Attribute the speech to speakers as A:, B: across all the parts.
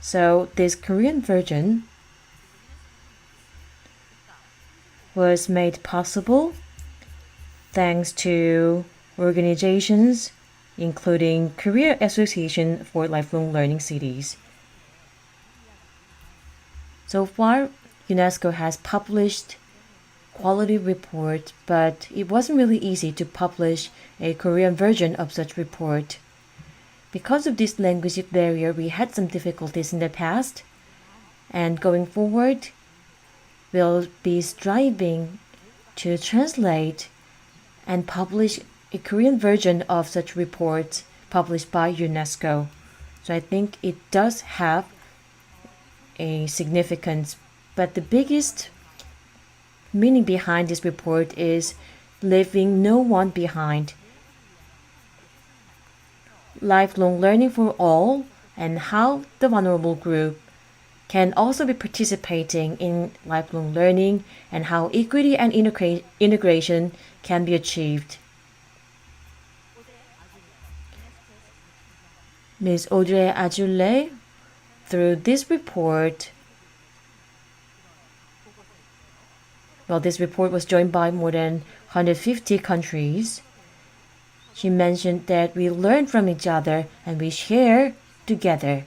A: So this Korean version was made possible thanks to organizations including Korea Association for Lifelong Learning Cities. So far, UNESCO has published quality report, but it wasn't really easy to publish a Korean version of such report. Because of this language barrier, we had some difficulties in the past, and going forward, we'll be striving to translate and publish a Korean version of such reports published by UNESCO. So I think it does have a significance, but the biggest meaning behind this report is leaving no one behind. Lifelong learning for all, and how the vulnerable group can also be participating in lifelong learning, and how equity and integration can be achieved. Ms. Audrey Azoulay, through this report, this report was joined by more than 150 countries. She mentioned that we learn from each other and we share together.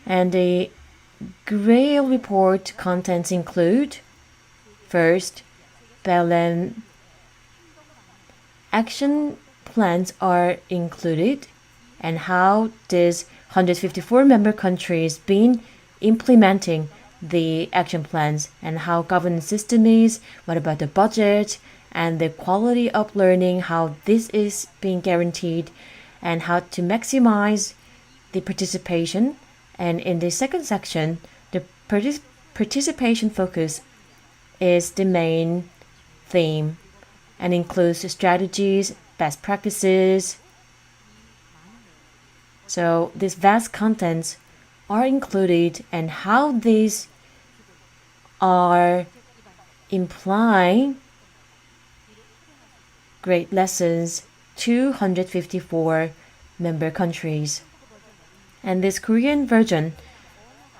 A: And the GRALE report contents include, first, BLM action plans are included, and how these 154 member countries been implementing the action plans, and how governance system is, what about the budget and the quality of learning, how this is being guaranteed, and how to maximize the participation. And in the second section, the participation focus is the main theme and includes strategies, best practices. So these vast contents are included, and how these are implying great lessons to 154 member countries. And this Korean version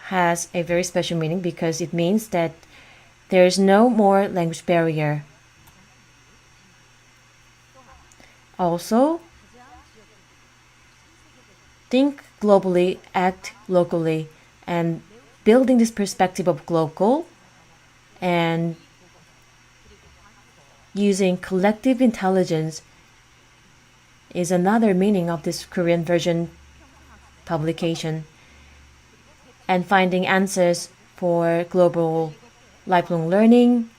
A: has a very special meaning because it means that there is no more language barrier. Also, think globally, act locally, and building this perspective of global and using collective intelligence is another meaning of this Korean version publication. And finding answers for global lifelong learning,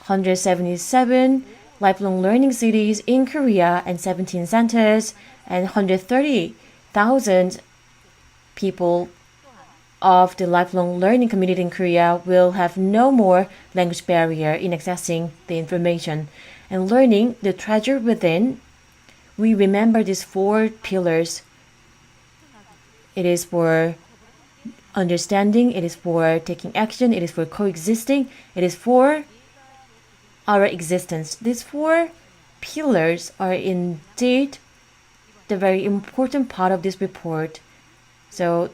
A: 177 lifelong learning cities in Korea and 17 centers, and 130,000 people of the lifelong learning community in Korea will have no more language barrier in accessing the information. And learning the treasure within, we remember these 4 pillars. It is for understanding, it is for taking action, it is for coexisting, it is for our existence. These 4 pillars are indeed the very important part of this report. So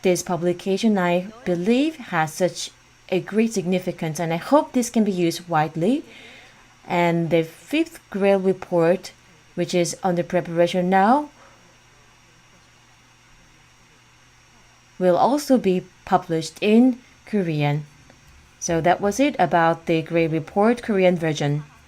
A: this publication, I believe, has such a great significance, and I hope this can be used widely. And the 5th GRALE report, which is under preparation now, will also be published in Korean. So that was it about the GRALE report Korean version.